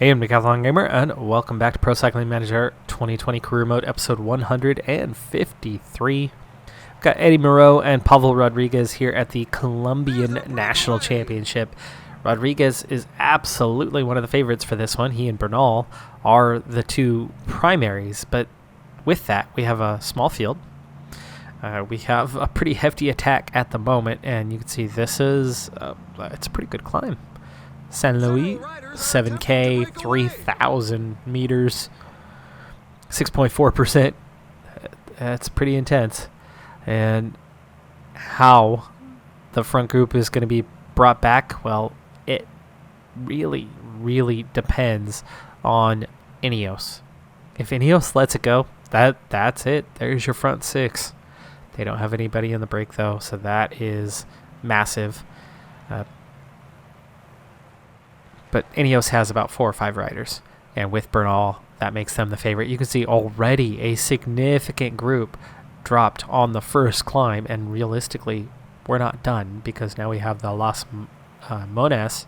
Hey, I'm Decathlon Gamer, and welcome back to Pro Cycling Manager 2020 Career Mode, episode 153. We've got Eddie Moreau and Pavel Rodriguez here at the Columbian National Championship. Rodriguez is absolutely one of the favorites for this one. He and Bernal are the two primaries, but with that, we have a small field. We have a pretty hefty attack at the moment, and you can see this is it's a pretty good climb. San Luis, 7K, 3,000 meters, 6.4%. That's pretty intense. And how the front group is going to be brought back, well, it really, really depends on Ineos. If Ineos lets it go, that's it. There's your front six. They don't have anybody in the break, though, so that is massive. But Ineos has about 4 or 5 riders, and with Bernal, that makes them the favorite. You can see already a significant group dropped on the first climb, and realistically, we're not done because now we have the Las Monas,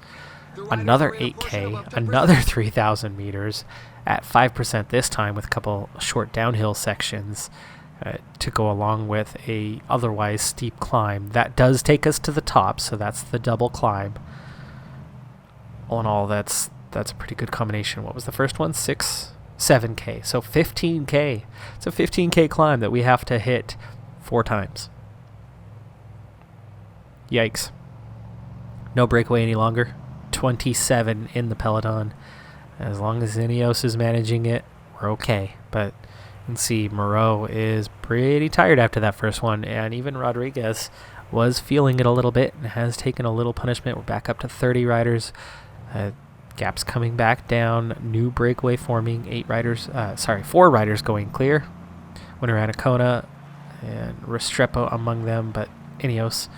another 8K, another 3,000 meters at 5% this time with a couple short downhill sections to go along with a otherwise steep climb. That does take us to the top, so that's the double climb. All in all, that's a pretty good combination. What was the first one? 7K. So 15K. It's a 15K climb that we have to hit 4 times. Yikes. No breakaway any longer. 27 in the Peloton. As long as Ineos is managing it, we're okay. But you can see Moreau is pretty tired after that first one, and even Rodriguez was feeling it a little bit and has taken a little punishment. We're back up to 30 riders. Gaps coming back down, new breakaway forming, 4 riders going clear. Winner Anacona and Restrepo among them, but Ineos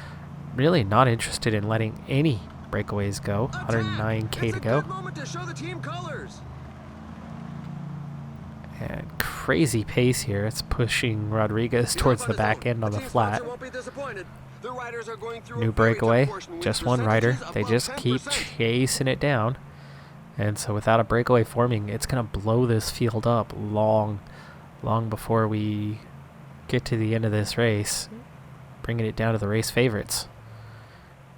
really not interested in letting any breakaways go. 109K to go. And crazy pace here. It's pushing Rodriguez towards the back end on the flat. New breakaway, just one rider. They just keep chasing it down. And so without a breakaway forming, it's going to blow this field up long before we get to the end of this race, bringing it down to the race favorites.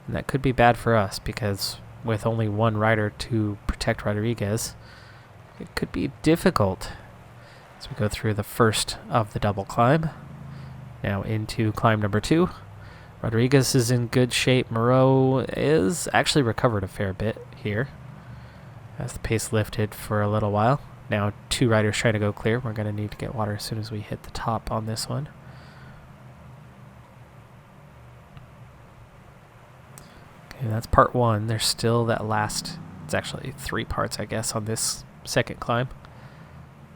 And that could be bad for us because with only one rider to protect Rodriguez, it could be difficult. As we go through the first of the double climb, now into climb number 2. Rodriguez is in good shape. Moreau is actually recovered a fair bit here as the pace lifted for a little while. Now 2 riders trying to go clear. We're going to need to get water as soon as we hit the top on this one. Okay, that's part 1. There's still that last, it's actually 3 parts, I guess, on this second climb.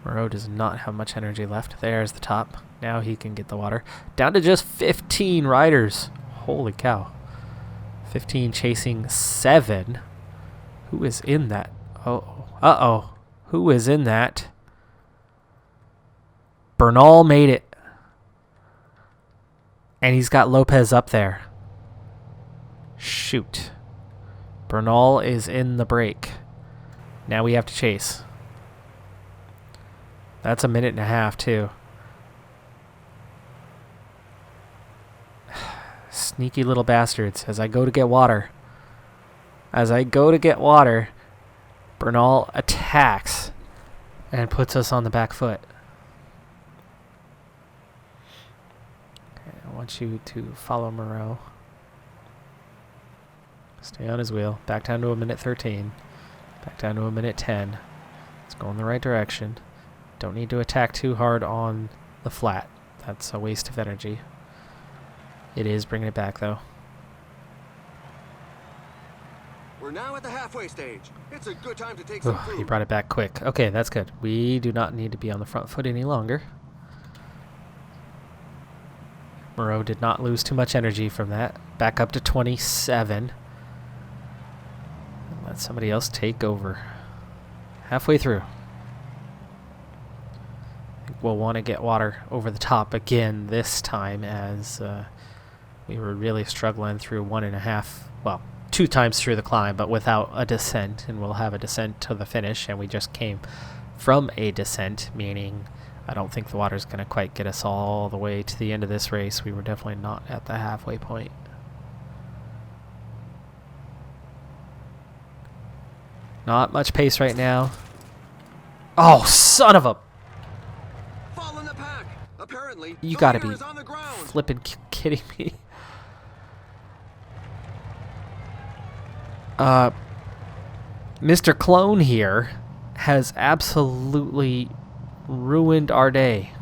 Moreau does not have much energy left. There's the top. Now he can get the water. Down to just 15 riders. Holy cow. 15 chasing 7. Who is in that? Uh-oh. Who is in that? Bernal made it. And he's got Lopez up there. Shoot. Bernal is in the break. Now we have to chase. That's a minute and a half, too. Sneaky little bastards. As I go to get water, Bernal attacks and puts us on the back foot. Okay, I want you to follow Moreau. Stay on his wheel. Back down to a minute 13. Back down to a minute 10. Let's go in the right direction. Don't need to attack too hard on the flat. That's a waste of energy. It is bringing it back, though. We're now at the halfway stage. It's a good time to take some food. He brought it back quick. Okay, that's good. We do not need to be on the front foot any longer. Moreau did not lose too much energy from that. Back up to 27. Let somebody else take over. Halfway through. We'll want to get water over the top again this time, as we were really struggling through 1.5, well, 2 times through the climb, but without a descent, and we'll have a descent to the finish, and we just came from a descent, meaning I don't think the water's going to quite get us all the way to the end of this race. We were definitely not at the halfway point. Not much pace right now. Oh, son of a... Fall in the pack. Apparently, You the gotta leader be is on the ground. flipping kidding me. Mr. Clone here has absolutely ruined our day.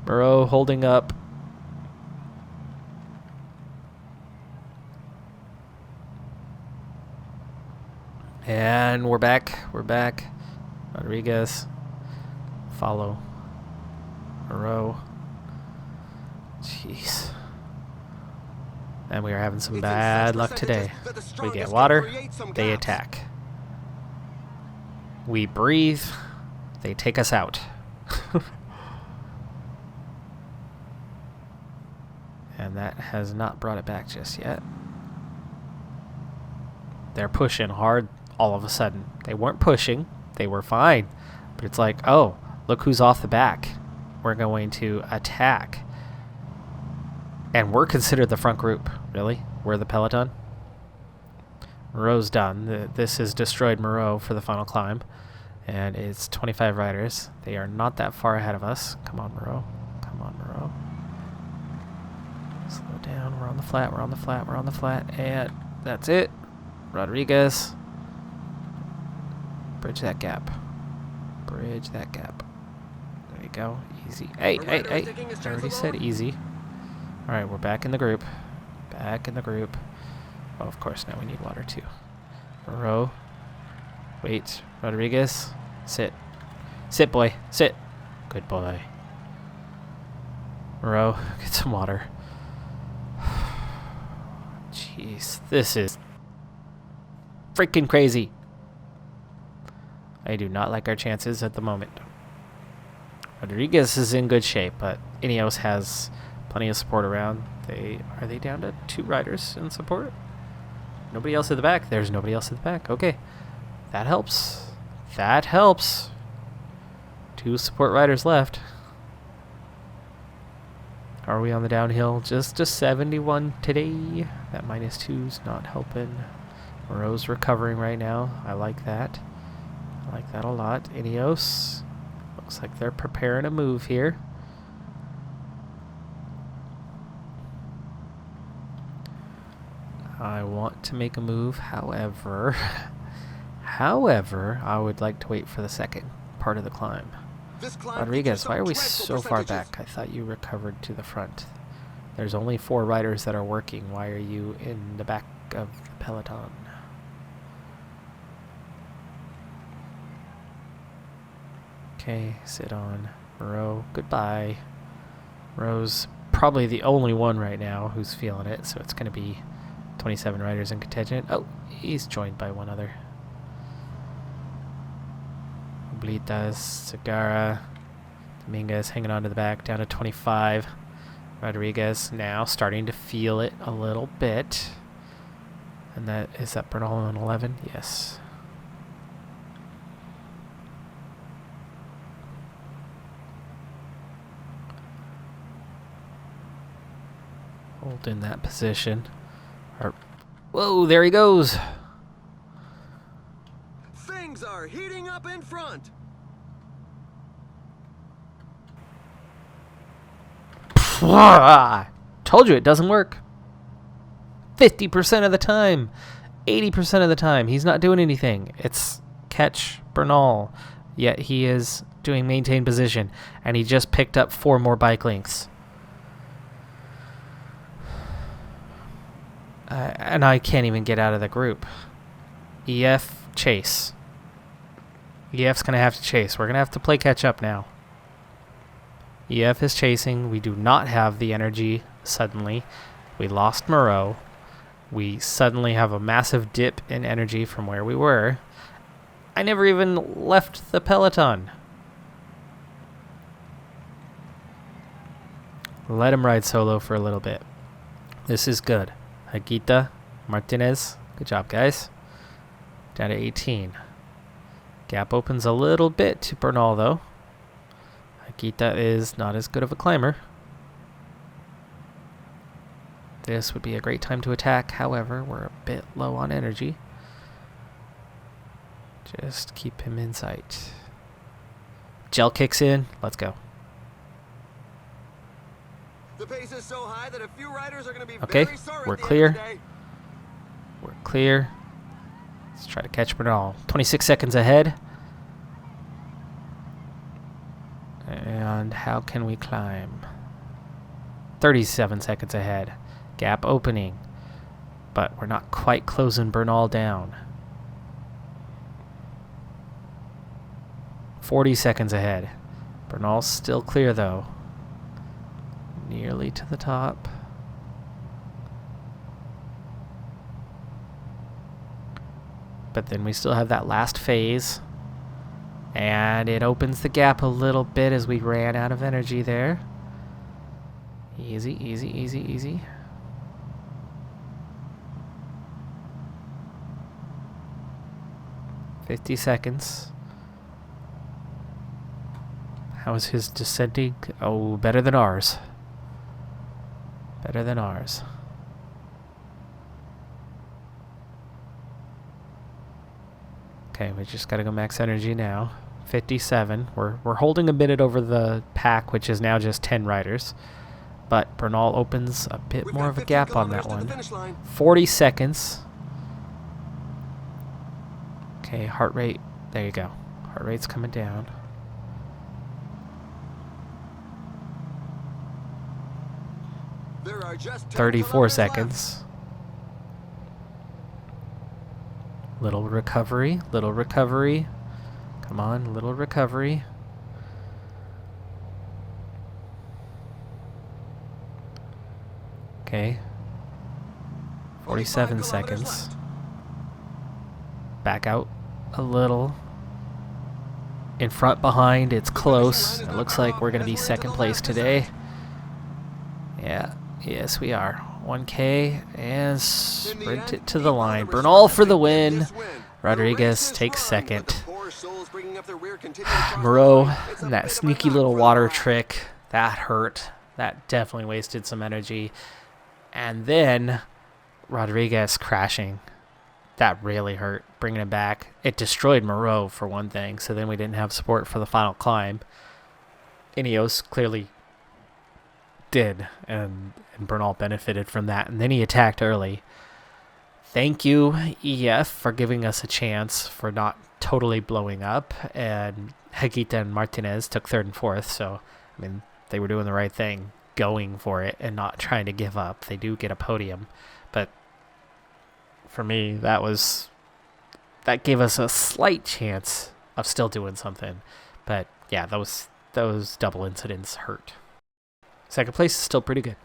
Moreau holding up. And we're back. We're back. Rodriguez. Follow. Moreau. Jeez. And we are having some It's in bad such luck today. percentages that the We strongest get can water, create some they gaps. attack. We breathe, they take us out. And that has not brought it back just yet. They're pushing hard all of a sudden. They weren't pushing, they were fine. But it's like, oh, look who's off the back. We're going to attack. And we're considered the front group. Really? We're the Peloton? Moreau's done. This has destroyed Moreau for the final climb. And it's 25 riders. They are not that far ahead of us. Come on, Moreau. Come on, Moreau. Slow down. We're on the flat. We're on the flat. We're on the flat. And that's it. Rodriguez. Bridge that gap. Bridge that gap. There you go. Easy. Hey, hey, hey. I already said easy. Alright, we're back in the group. Back in the group. Oh, of course, now we need water too. Moreau. Wait. Rodriguez. Sit. Sit, boy. Sit. Good boy. Moreau, get some water. Jeez, this is freaking crazy. I do not like our chances at the moment. Rodriguez is in good shape, but Ineos has plenty of support around. Are they down to 2 riders in support? Nobody else at the back. There's nobody else at the back. Okay. That helps. That helps. 2 support riders left. Are we on the downhill? Just a 71 today. That -2's not helping. Moreau's recovering right now. I like that. I like that a lot. Ineos. Looks like they're preparing a move here. I want to make a move, however, I would like to wait for the second part of the climb. Rodriguez, why are we so far back? I thought you recovered to the front. There's only 4 riders that are working. Why are you in the back of the peloton? Okay, sit on. Moreau, goodbye. Moreau's probably the only one right now who's feeling it, so it's going to be 27 riders in contingent. Oh, he's joined by one other. Oblitas, Segara, Dominguez hanging on to the back, down to 25. Rodriguez now starting to feel it a little bit. And is that Bernal on 11? Yes. Hold in that position. Whoa, there he goes. Things are heating up in front. Told you it doesn't work. 50% of the time. 80% of the time. He's not doing anything. It's catch Bernal. Yet he is doing maintain position. And he just picked up 4 more bike lengths. And I can't even get out of the group. EF, chase. EF's going to have to chase. We're going to have to play catch up now. EF is chasing. We do not have the energy suddenly. We lost Moreau. We suddenly have a massive dip in energy from where we were. I never even left the peloton. Let him ride solo for a little bit. This is good. Higuita, Martinez, good job, guys. Down to 18. Gap opens a little bit to Bernal, though. Higuita is not as good of a climber. This would be a great time to attack. However, we're a bit low on energy. Just keep him in sight. Gel kicks in. Let's go. The pace is so high that a few riders are going to be Okay, very sore we're at the clear. end of the day. We're clear. Let's try to catch Bernal. 26 seconds ahead. And how can we climb? 37 seconds ahead. Gap opening. But we're not quite closing Bernal down. 40 seconds ahead. Bernal's still clear, though. Nearly to the top. But then we still have that last phase. And it opens the gap a little bit as we ran out of energy there. Easy, easy, easy, easy. $50 seconds. How is his descending? Oh, better than ours. Better than ours. Okay, we just gotta go max energy now. 57. We're holding a minute over the pack, which is now just 10 riders. But Bernal opens a bit more of a gap on that one. 40 seconds. Okay, heart rate. There you go. Heart rate's coming down. There are just 34 seconds. Little recovery, little recovery. Come on, little recovery. Okay. 47 seconds. Back out a little. In front, behind, it's close. It looks like we're going to be second place today. Yeah, yes we are. 1K and sprint it to the line. Bernal for the win. Rodriguez takes second. Moreau, that sneaky little water trick, that hurt. That definitely wasted some energy. And then Rodriguez crashing. That really hurt, bringing it back. It destroyed Moreau for one thing, so then we didn't have support for the final climb. Ineos clearly did, and Bernal benefited from that, and then he attacked early. Thank you, EF, for giving us a chance for not totally blowing up, and Higuita and Martinez took third and fourth, so, I mean, they were doing the right thing, going for it and not trying to give up. They do get a podium, but for me, that gave us a slight chance of still doing something. But yeah, those double incidents hurt. Second place is still pretty good.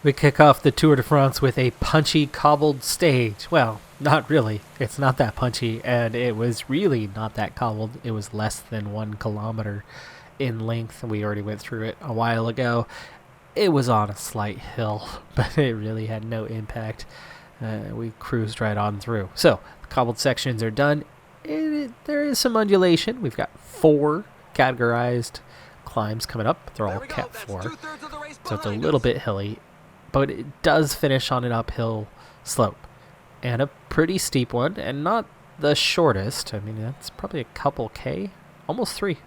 We kick off the Tour de France with a punchy cobbled stage. Well, not really. It's not that punchy, and it was really not that cobbled. It was less than 1 kilometer in length. We already went through it a while ago. It was on a slight hill, but it really had no impact. We cruised right on through. So, the cobbled sections are done. There is some undulation. We've got 4 categorized climbs coming up. They're all Cat 4. So it's a little bit hilly, but it does finish on an uphill slope. And a pretty steep one, and not the shortest. I mean, that's probably a couple K, almost 3.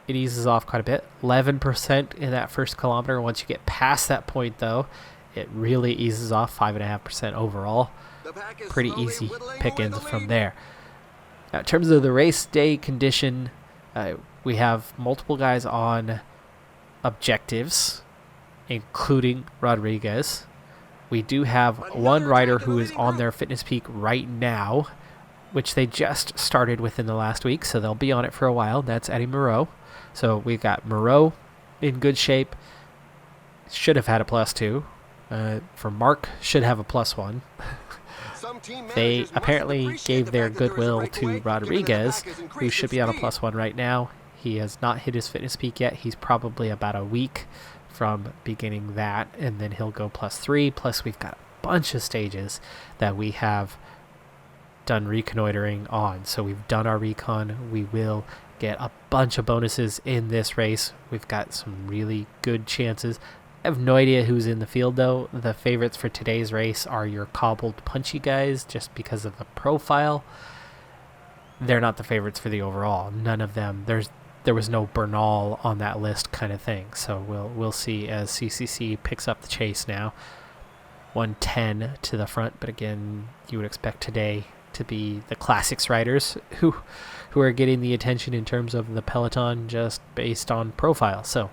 It eases off quite a bit. 11% in that first kilometer. Once you get past that point, though, it really eases off, 5.5% overall. Pretty easy pickings from there. Now, in terms of the race day condition, we have multiple guys on objectives, including Rodriguez. We do have one rider who is on their fitness peak right now, which they just started within the last week, so they'll be on it for a while. That's Eddie Moreau. So we've got Moreau in good shape. Should have had a +2. For Mark, should have a +1. They apparently gave their goodwill to Rodriguez, who should be on a +1 right now. He has not hit his fitness peak yet. He's probably about a week from beginning that, and then he'll go +3. Plus we've got a bunch of stages that we have done reconnoitering on. So we've done our recon. We will get a bunch of bonuses in this race. We've got some really good chances. I have no idea who's in the field though. The favorites for today's race are your cobbled punchy guys, just because of the profile. They're not the favorites for the overall. None of them. There was no Bernal on that list kind of thing. So we'll see as CCC picks up the chase now. 110 to the front, but again, you would expect today to be the classics riders who are getting the attention in terms of the Peloton just based on profile. So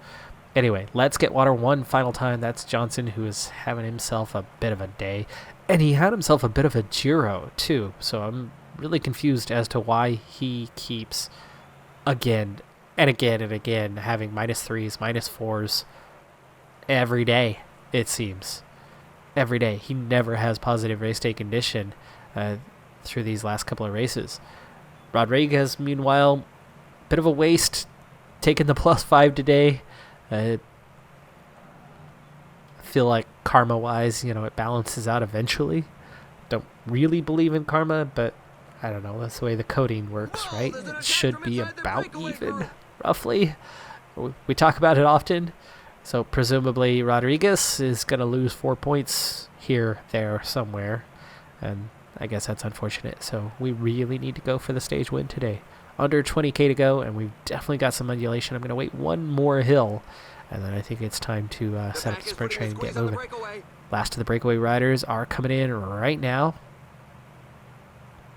anyway, let's get water one final time. That's Johnson, who is having himself a bit of a day, and he had himself a bit of a Giro too. So I'm really confused as to why he keeps again and again and again having -3s, -4s every day, it seems. Every day. He never has positive race day condition through these last couple of races. Rodriguez, meanwhile, bit of a waste, taking the +5 today. I feel like karma-wise, it balances out eventually. Don't really believe in karma, but I don't know. That's the way the coding works, right? It should be about even, roughly. We talk about it often. So presumably Rodriguez is going to lose 4 points here, there, somewhere. And I guess that's unfortunate. So we really need to go for the stage win today. Under 20k to go, and we've definitely got some undulation. I'm going to wait one more hill, and then I think it's time to set up the sprint train and get moving. Last of the breakaway riders are coming in right now.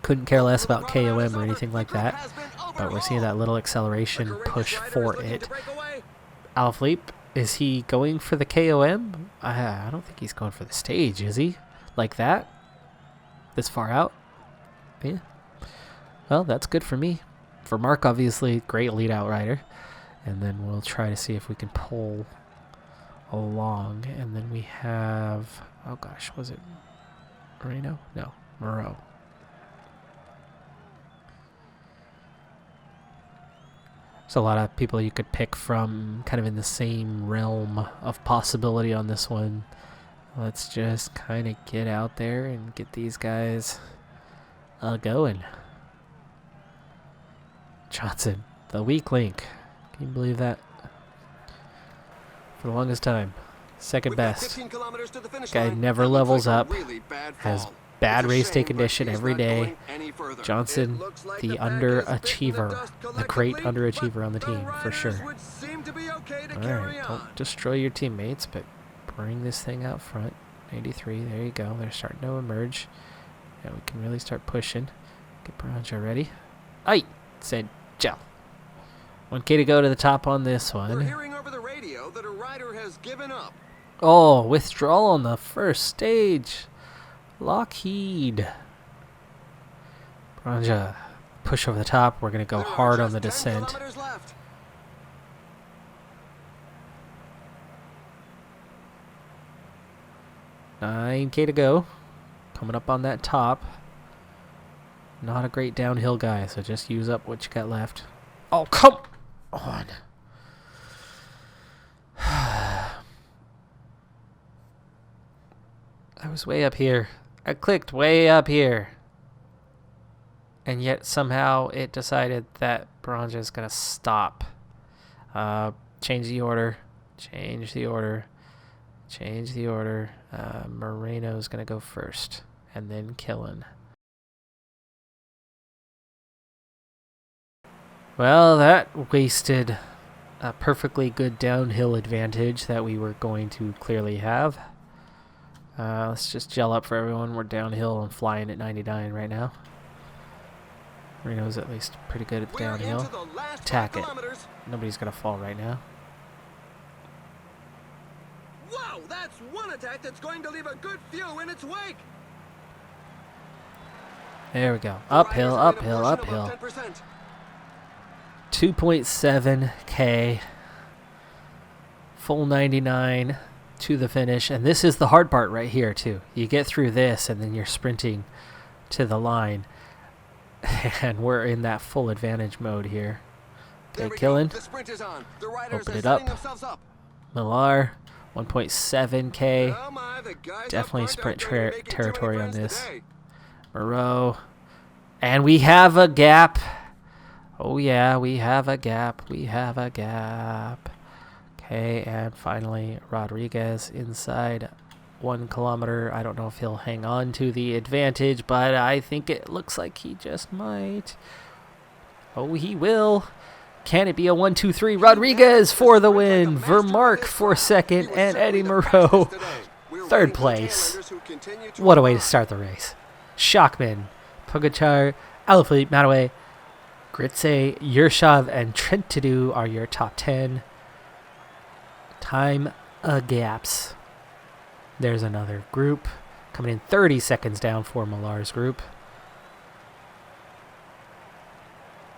Couldn't care less about KOM or anything like that, but we're seeing that little acceleration push for it. Alaphilippe, is he going for the KOM? I don't think he's going for the stage, is he? Like that? This far out? Yeah. Well, that's good for me. For Mark, obviously, great lead out rider. And then we'll try to see if we can pull along. And then we have, oh gosh, was it Moreno? No, Moreau. There's a lot of people you could pick from kind of in the same realm of possibility on this one. Let's just kind of get out there and get these guys going. Johnson, the weak link. Can you believe that? For the longest time. Second best. Guy never levels up. Has bad race day condition every day. Johnson, the underachiever. The great underachiever on the team, for sure. Alright, don't destroy your teammates, but bring this thing out front. 83, there you go. They're starting to emerge. And we can really start pushing. Get Baranja ready. Aye! Said gel. 1k to go to the top on this one. We're hearing over the radio that a rider has given up. Oh, withdrawal on the first stage. Lockheed. Baranja, push over the top. We're going to go hard on the descent. 9k to go. Coming up on that top. Not a great downhill guy, so just use up what you got left. Oh, come on. I was way up here. I clicked way up here. And yet somehow it decided that Baranja is going to stop. Change the order. Change the order. Change the order. Moreno's going to go first. And then Killen. Well, that wasted a perfectly good downhill advantage that we were going to clearly have. Let's just gel up for everyone. We're downhill and flying at 99 right now. Moreno's at least pretty good at the downhill. Attack it. Nobody's going to fall right now. Wow, that's one attack that's going to leave a good few in its wake. There we go. Uphill, uphill, uphill. 2.7k. Full 99 to the finish. And this is the hard part right here, too. You get through this, and then you're sprinting to the line. And we're in that full advantage mode here. Okay, Killen. Open it up. Millar, 1.7K. Oh my, the guys Definitely up front sprint aren't gonna make it too many territory on friends this. today. Moreau. And we have a gap. Oh yeah, we have a gap. We have a gap. Okay, and finally Rodriguez inside 1 kilometer. I don't know if he'll hang on to the advantage, but I think it looks like he just might. Oh, he will. Can it be a 1-2-3? Rodriguez for the win. Vermark for second, and Eddie Moreau third place. What a way to start the race. Shockman, Pogacar, Alaphilippe, Mataway, Gritze, Yershov, and Trentadue are your top 10. Time gaps. There's another group coming in 30 seconds down for Millar's group.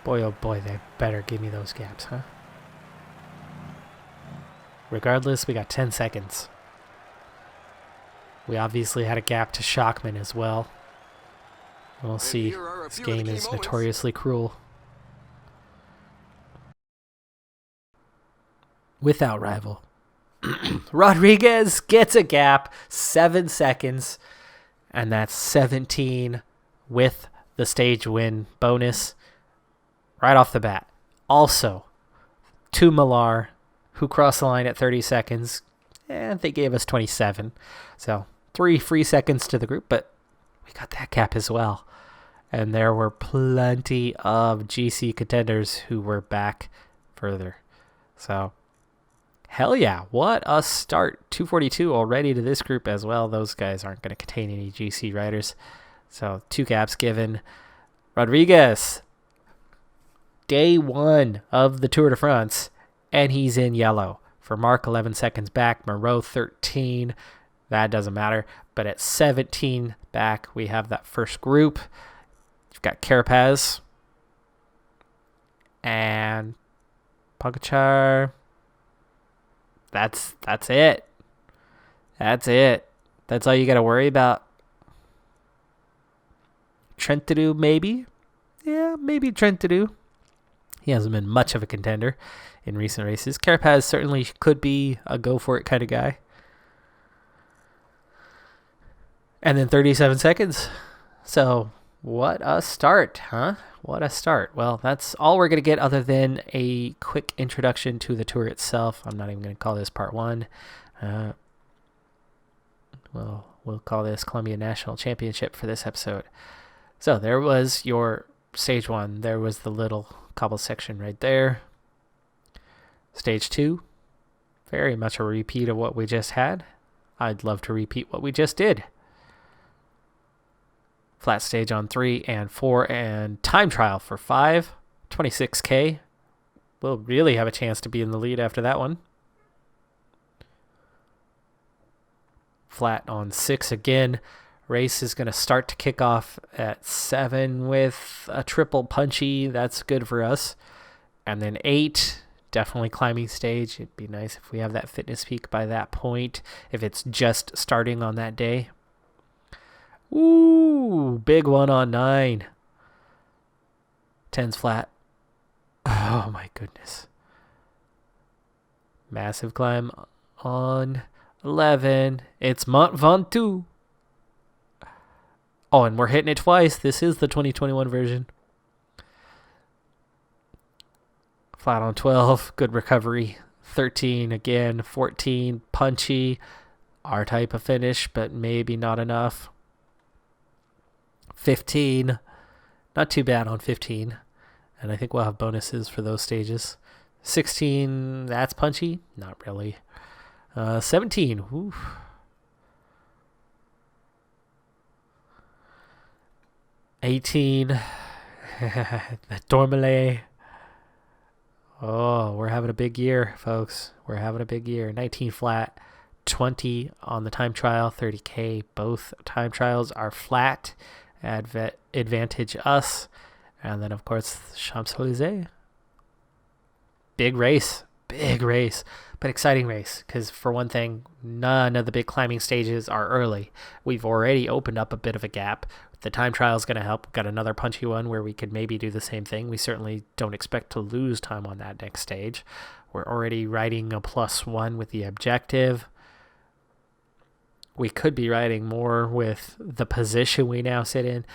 Boy, oh boy, they better give me those gaps, huh? Regardless, we got 10 seconds. We obviously had a gap to Shockman as well. We'll see. This game is notoriously cruel. Without rival. Rodriguez gets a gap, 7 seconds, and that's 17 with the stage win bonus right off the bat. Also, to Millar, who crossed the line at 30 seconds, and they gave us 27. So 3 free seconds to the group, but we got that gap as well. And there were plenty of GC contenders who were back further. So, hell yeah, what a start. 242 already to this group as well. Those guys aren't going to contain any GC riders. So, 2 gaps given. Rodriguez, day 1 of the Tour de France, and he's in yellow. For Mark, 11 seconds back. Moreau, 13. That doesn't matter. But at 17 back, we have that first group. You've got Carapaz and Pogacar. That's it. That's it. That's all you got to worry about. Trentadue, maybe. Yeah, maybe Trentadue. He hasn't been much of a contender in recent races. Carapaz certainly could be a go-for-it kind of guy. And then 37 seconds. So, what a start, huh? What a start. Well, that's all we're going to get other than a quick introduction to the tour itself. I'm not even going to call this part 1. We'll call this Columbian National Championship for this episode. So, there was your stage 1. There was the little cobble section right there. Stage 2, very much a repeat of what we just had. I'd love to repeat what we just did. Flat stage on 3 and 4, and time trial for 5, 26K. We'll really have a chance to be in the lead after that one. Flat on 6 again. Race is going to start to kick off at 7 with a triple punchy. That's good for us. And then 8, definitely climbing stage. It'd be nice if we have that fitness peak by that point, if it's just starting on that day. Ooh, big one on 9. 10's flat. Oh my goodness. Massive climb on 11. It's Mont Ventoux. Oh, and we're hitting it twice. This is the 2021 version. Flat on 12. Good recovery. 13 again. 14. Punchy. Our type of finish, but maybe not enough. 15. Not too bad on 15. And I think we'll have bonuses for those stages. 16. That's punchy. Not really. 17. Oof. 18. The Tourmalet. Oh, we're having a big year, folks. We're having a big year. 19 flat. 20 on the time trial. 30K. Both time trials are flat. Advantage us. And then, of course, Champs-Élysées. Big race. Big race. But exciting race. Because, for one thing, none of the big climbing stages are early. We've already opened up a bit of a gap. The time trial is going to help. We've got another punchy one where we could maybe do the same thing. We certainly don't expect to lose time on that next stage. We're already riding a +1 with the objective. We could be riding more with the position we now sit in.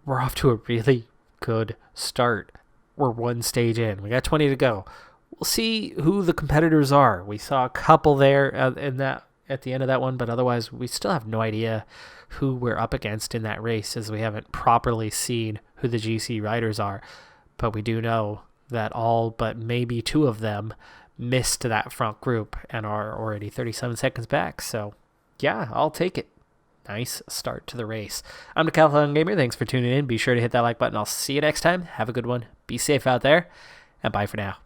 We're off to a really good start. We're one stage in. We got 20 to go. We'll see who the competitors are. We saw a couple there at the end of that one, but otherwise we still have no idea who we're up against in that race, as we haven't properly seen who the GC riders are. But we do know that all but maybe 2 of them missed that front group and are already 37 seconds back. So yeah, I'll take it. Nice start to the race. I'm Decathlon Gamer. Thanks for tuning in. Be sure to hit that like button. I'll see you next time. Have a good one. Be safe out there, and bye for now.